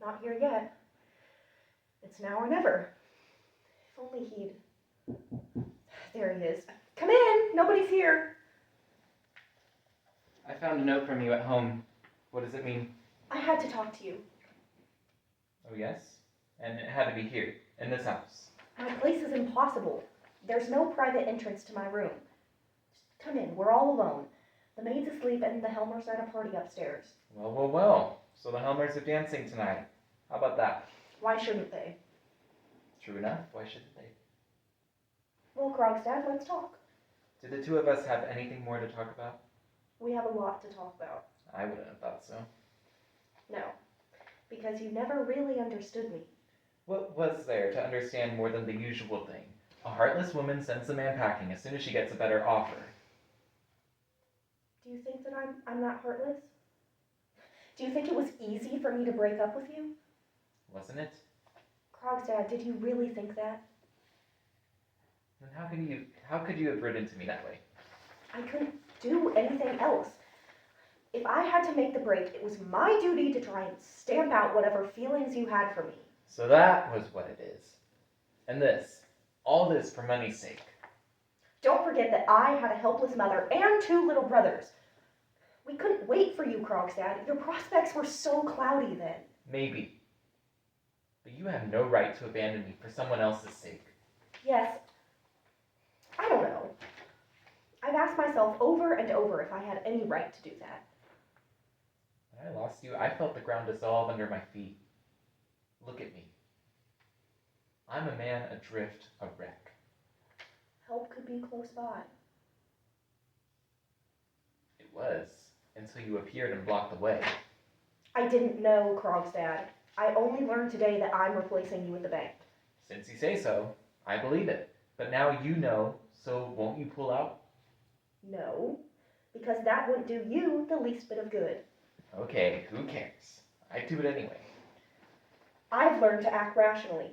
not here yet. It's now or never. If only he'd... There he is. Come in! Nobody's here! I found a note from you at home. What does it mean? I had to talk to you. Oh, yes? And it had to be here, in this house. My place is impossible. There's no private entrance to my room. Just come in. We're all alone. The maid's asleep and the Helmers are at a party upstairs. Well. So the Helmers are dancing tonight. How about that? Why shouldn't they? True enough. Why shouldn't they? Well, Krogstad, let's talk. Did the two of us have anything more to talk about? We have a lot to talk about. I wouldn't have thought so. No, because you never really understood me. What was there to understand more than the usual thing? A heartless woman sends a man packing as soon as she gets a better offer. Do you think that I'm not heartless? Do you think it was easy for me to break up with you? Wasn't it? Krogstad, did you really think that? Then how could you have written to me that way? I couldn't do anything else. If I had to make the break, it was my duty to try and stamp out whatever feelings you had for me. So that was what it is. And all this for money's sake. Don't forget that I had a helpless mother and 2 little brothers. We couldn't wait for you, Krogstad. Your prospects were so cloudy then. Maybe. But you have no right to abandon me for someone else's sake. Yes. I don't know. I've asked myself over and over if I had any right to do that. When I lost you, I felt the ground dissolve under my feet. Look at me. I'm a man adrift, a wreck. Help could be close by. It was, until you appeared and blocked the way. I didn't know, Krogstad. I only learned today that I'm replacing you at the bank. Since you say so, I believe it. But now you know, so won't you pull out? No, because that wouldn't do you the least bit of good. Okay, who cares? I'd do it anyway. I've learned to act rationally.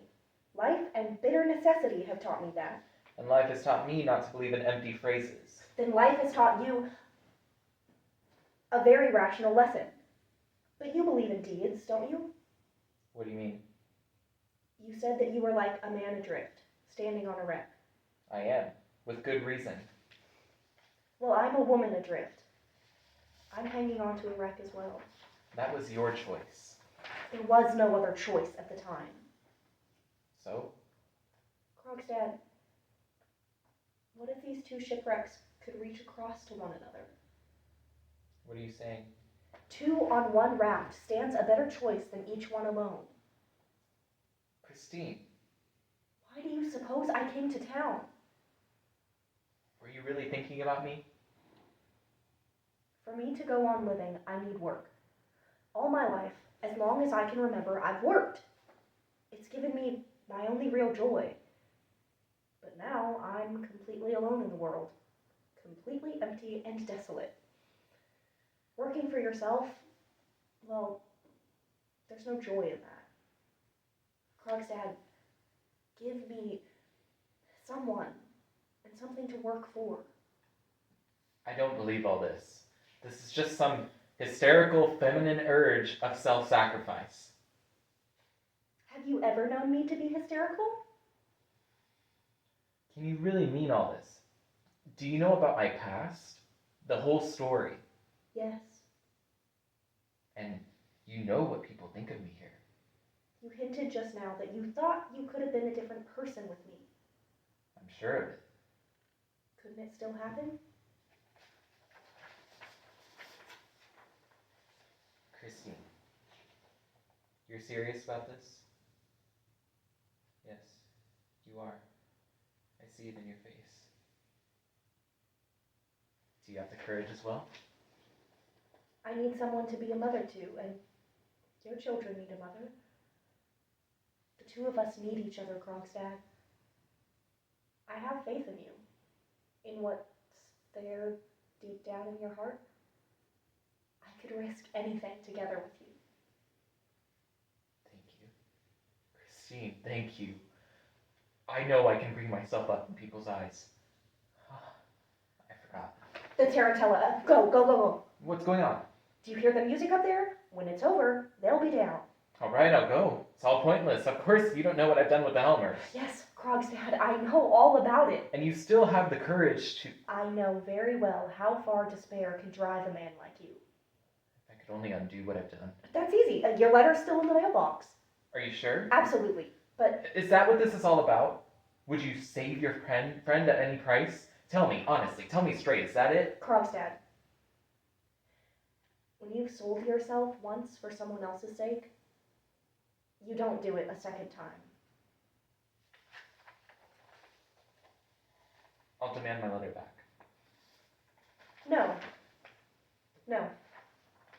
Life and bitter necessity have taught me that. And life has taught me not to believe in empty phrases. Then life has taught you a very rational lesson. But you believe in deeds, don't you? What do you mean? You said that you were like a man adrift, standing on a wreck. I am, with good reason. Well, I'm a woman adrift. I'm hanging on to a wreck as well. That was your choice. There was no other choice at the time. So? Krogstad, what if these 2 shipwrecks could reach across to one another? What are you saying? 2 on one raft stands a better choice than each one alone. Christine. Why do you suppose I came to town? Were you really thinking about me? For me to go on living, I need work. All my life, as long as I can remember, I've worked. It's given me my only real joy. But now I'm completely alone in the world. Completely empty and desolate. Working for yourself, well, there's no joy in that. Krogstad, give me someone and something to work for. I don't believe all this. This is just some hysterical feminine urge of self-sacrifice. Have you ever known me to be hysterical? Can you really mean all this? Do you know about my past? The whole story? Yes. And you know what people think of me here. You hinted just now that you thought you could have been a different person with me. I'm sure of it. Couldn't it still happen? Christine, you're serious about this? Yes, you are. I see it in your face. Do you have the courage as well? I need someone to be a mother to, and your children need a mother. The 2 of us need each other, Krogstad. I have faith in you, in what's there deep down in your heart. I could risk anything together with you. Thank you. Christine, thank you. I know I can bring myself up in people's eyes. I forgot. The Tarantella, go, go, go, go. What's going on? Do you hear the music up there? When it's over, they'll be down. Alright, I'll go. It's all pointless. Of course, you don't know what I've done with the Helmers. Yes, Krogstad, I know all about it. And you still have the courage to. I know very well how far despair can drive a man like you. I could only undo what I've done. That's easy. Your letter's still in the mailbox. Are you sure? Absolutely. But Is that what this is all about? Would you save your friend at any price? Tell me, honestly, tell me straight, is that it? Krogstad, when you've sold yourself once for someone else's sake, you don't do it a second time. I'll demand my letter back. No. No.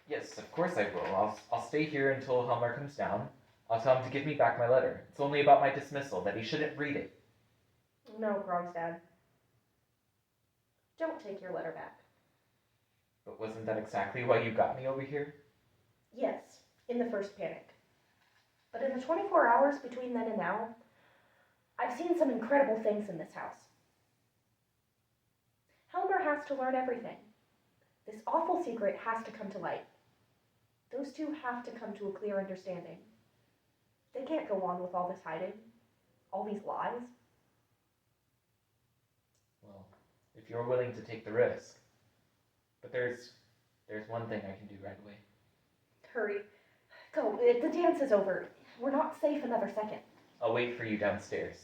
Yes, of course I will. I'll stay here until Helmer comes down. I'll tell him to give me back my letter. It's only about my dismissal, that he shouldn't read it. No, Krogstad. Don't take your letter back. But wasn't that exactly why you got me over here? Yes, in the first panic. But in the 24 hours between then and now, I've seen some incredible things in this house. Helmer has to learn everything. This awful secret has to come to light. Those two have to come to a clear understanding. They can't go on with all this hiding, all these lies. Well, if you're willing to take the risk. But there's one thing I can do right away. Hurry. Go, the dance is over. We're not safe another second. I'll wait for you downstairs.